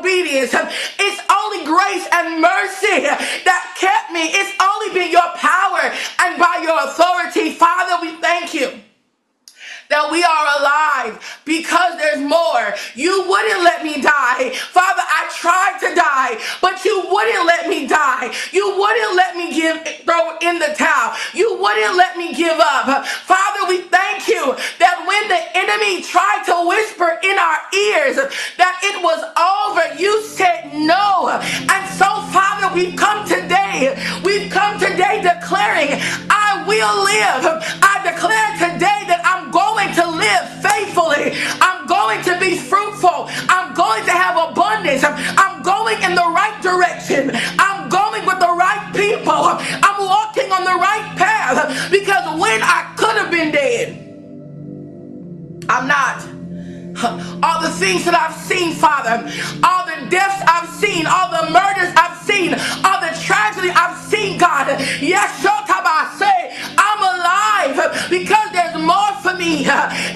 obedience. It's only grace and mercy that kept me. It's only been your power and by your authority. Father, we thank you that we are alive because there's more. You wouldn't let me die. Father, I tried to die, but you wouldn't let me die. You wouldn't let me throw in the towel. You wouldn't let me give up. Father, we thank you that when the enemy tried to whisper in our ears that it was over, you said no. And so, Father, we've come today declaring, I will live. I declare today that I'm going to live faithfully. I'm going to be fruitful. I'm going to have abundance. I'm going in the right direction. I'm going with the right people. I'm walking on the right path, because when I could have been dead, I'm not. All the things that I've seen, Father, all the deaths I've seen, all the murders I've seen, all the tragedy I've seen, God, yes, say I'm alive because there's more for me.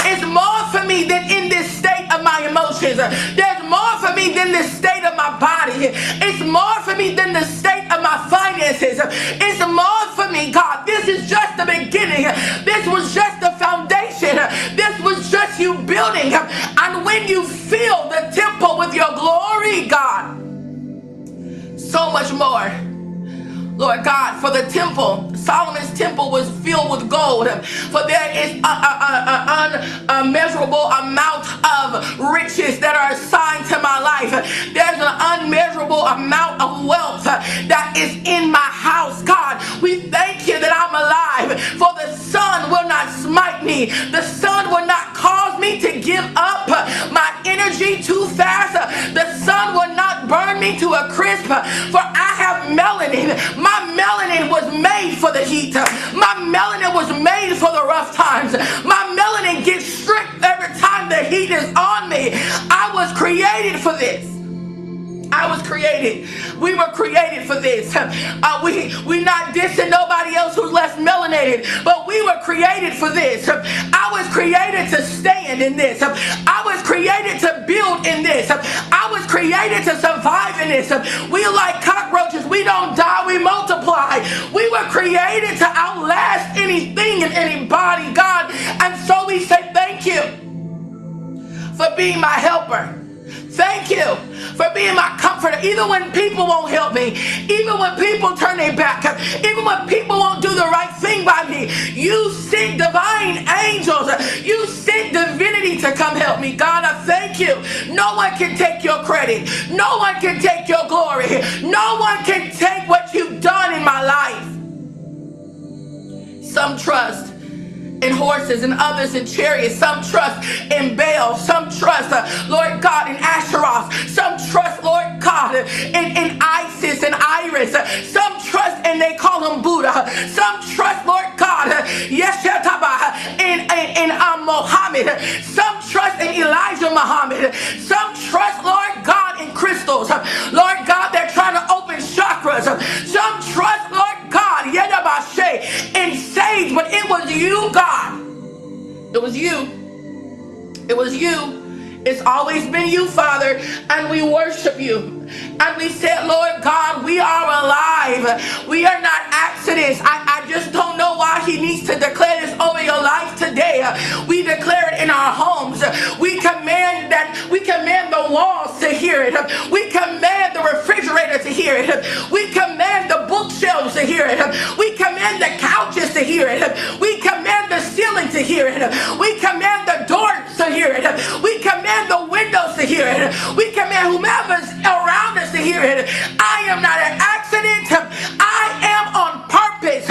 It's more for me than in this state of my emotions. There's more for me than this state of my body. It's more for me than the state of my finances. It's more for me, God. This is just the beginning. This was just the foundation. This was just you building. And when you fill the temple with your glory, God, so much more. Lord God, for the temple, Solomon's temple was filled with gold. For there is an unmeasurable amount of riches that are assigned to my life. There's an unmeasurable amount of wealth that is in my house. God, we thank you that I'm alive. For the sun will not smite me. The sun will not cause me to give up my energy too fast. The sun will not burn me to a crisp. For I have melanin. My melanin was made for the heat. My melanin was made for the rough times. My melanin gets stripped every time the heat is on me. I was created for this. I was created. We were created for this. We're not dissing nobody else who's less melanated, but we were created for this. I was created to stand in this. I was created to build in this. I was created to survive in this. We like cockroaches. We don't die, we multiply. We were created to outlast anything and anybody, God. And so we say thank you for being my helper. Thank you for being my comforter. Even when people won't help me, even when people turn their back, even when people won't do the right thing by me, you sent divine angels. You sent divinity to come help me. God, I thank you. No one can take your credit. No one can take your glory. No one can take what you've done in my life. Some trust in horses and others in chariots. Some trust in Baal. Some trust, Lord God, in Asheroth. Some trust, Lord God, in Isis and Iris. Some trust, and they call him Buddha. Some trust, Lord God, in Muhammad. Some trust in Elijah Muhammad. Some trust, Lord God, in crystals. Lord God, they're trying to open chakras. Some trust, Lord God, in sage, but it was you, God. It was you. It was you. It's always been you, Father, and we worship you. And we said, Lord God, we are alive. We are not accidents. I just don't know why he needs to declare this over your life today. We declare it in our homes. We command the walls to hear it. We command the refrigerator to hear it. We command the bookshelves to hear it. We command the couches to hear it. We command the ceiling to hear it. We command the doors to hear it. We command the windows to hear it. We command whomever's around us to hear it. I am not an accident. I am on purpose.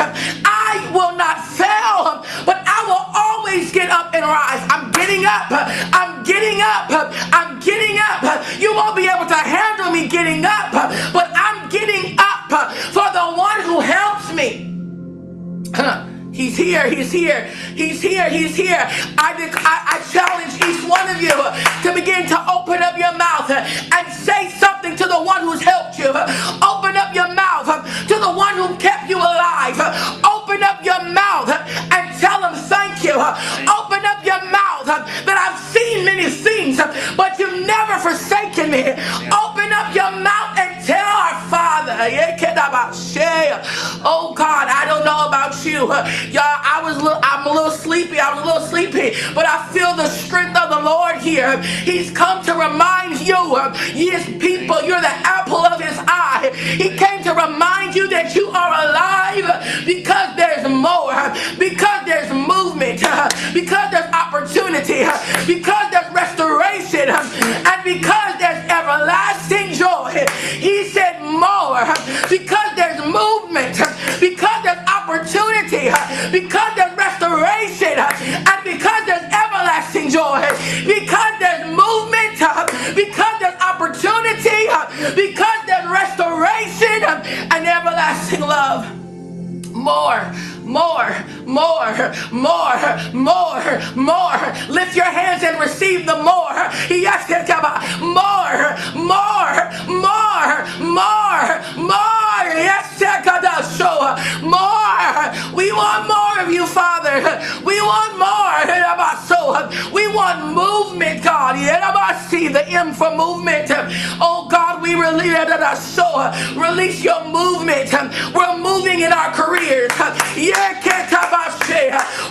I will not fail, but I will always get up and rise. I'm getting up. I'm getting up. I'm getting up. You won't be able to handle me getting up, but I'm getting up for the one who helps me. He's here, he's here, he's here, he's here. I challenge each one of you to begin to open up your mouth and say something to the one who's helped you. Open up your mouth to the one who kept you alive. Open up your mouth and tell him thank you. Open up your mouth that I've seen many things, but you've never forsaken me. Open Oh God, I don't know about you. Y'all, I'm a little sleepy. But I feel the strength of the Lord here. He's come to remind you, his people, you're the apple of his eye. He came to remind you that you are alive because there's more, because there's movement, because there's opportunity, because there's restoration, and because there's everlasting joy. He said more, because there's movement, because there's opportunity, because there's restoration, and because there's everlasting joy, because there's movement, because there's opportunity, because there's restoration and everlasting love. More. Lift your hands and receive the more. Yes, more. Yes, more. We want more of you, Father. We want more. We want movement, God. The M for movement. Oh God, we release your movement. We're moving in our careers.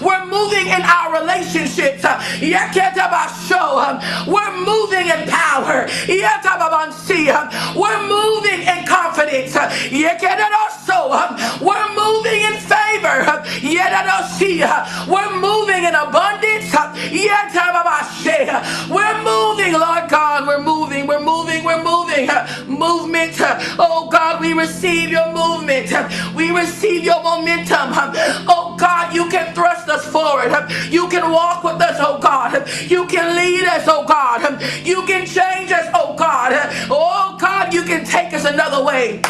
We're moving in our relationships. We're moving in power. We're moving in confidence. We're moving in favor. We're moving in abundance. We're moving, Lord God. We're moving. Movement. Oh God, we receive your movement. We receive your momentum. Oh God, you can thrust us forward. You can walk with us, oh God. You can lead us, oh God. You can change us, oh God. Oh God, you can take us another way.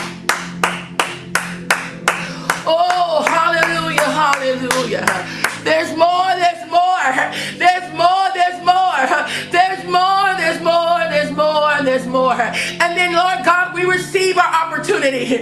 Oh, hallelujah, hallelujah. There's more. And then, Lord God, we receive our opportunity.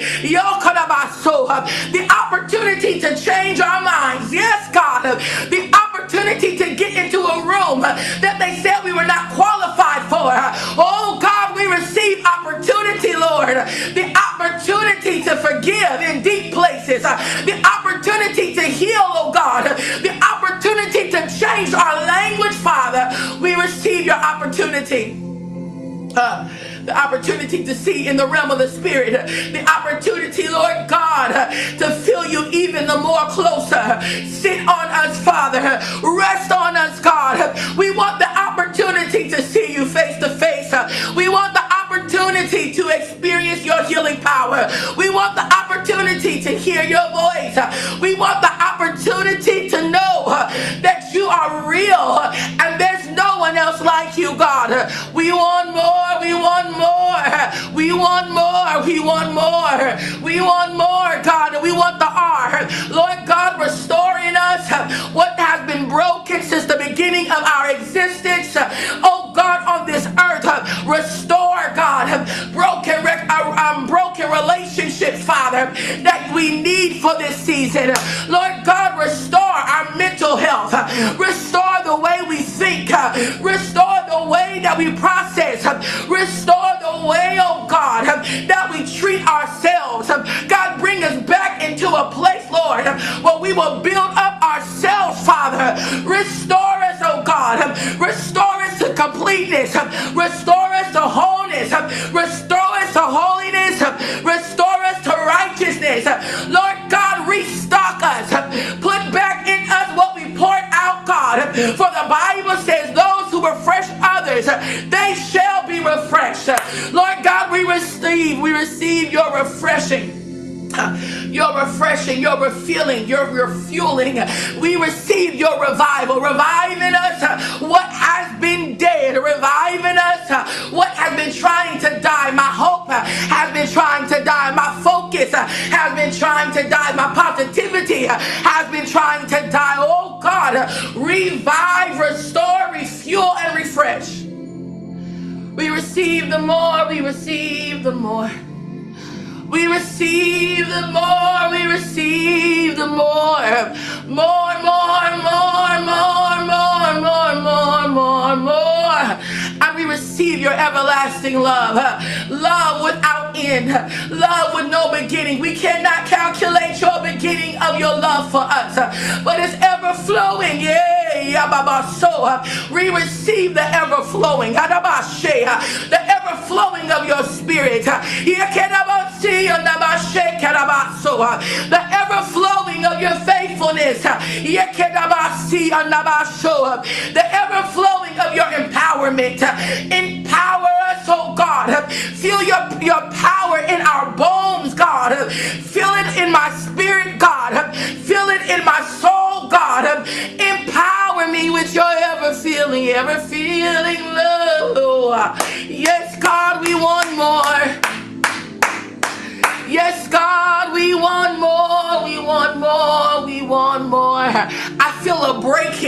The opportunity to change our minds. Yes, God. The opportunity to get into a room that they said we were not qualified for. Oh, God, we receive opportunity, Lord. The opportunity to forgive in deep places. The opportunity to heal, oh God. The opportunity to change our language, Father. We receive your opportunity. The opportunity to see in the realm of the Spirit. The opportunity, Lord God, to feel you even the more closer. Sit on us, Father. Rest on us, God. We want the opportunity to see you face to face. We want the opportunity to experience your healing power. We want the opportunity to hear your voice. We want the opportunity to know that you are real and there's no one else like you, God. We want more. God. We want the R. Lord God, restore in us what has been broken since the beginning of our existence. Oh God, on this earth, restore, God, broken relationships, Father, that we need for this season. Lord God, restore our mental health. Restore the way we think. Restore the way that we process. Restore the way, oh God, that we treat ourselves. God, bring us back into a place, Lord, where we will build up ourselves, Father. Restore us, oh God. Restore us to completeness. Restore us to wholeness. Restore us to holiness. Restore us to righteousness. Lord God, restock us. Put back in us what we poured out, God. For the Bible says those who refresh others, they shall be refreshed. Lord God, we receive your refreshing. Your refreshing, your refilling, your refueling. We receive your revival. Revive in us what has been dead. Revive in us what has been trying to die. My hope has been trying to die. My focus has been trying to die. My positivity has been trying to die. Oh God, revive, restore, refuel, and refresh. We receive the more. We receive the more. We receive the more, we receive the more. More. And we receive your everlasting love. love without end, love with no beginning. We cannot calculate your beginning of your love for us, but it's ever flowing. Yeah, so we receive the ever flowing, the ever flowing of your spirit, the ever flowing of your faithfulness, the ever flowing of your empowerment. Empower us, oh God. Feel your power in our bones, God. Feel it in my spirit, God. Feel it in my soul, God. Empower me with your ever feeling love. Yes, God, we want more. Yes, God, we want more. We want more. We want more. I feel a breaking.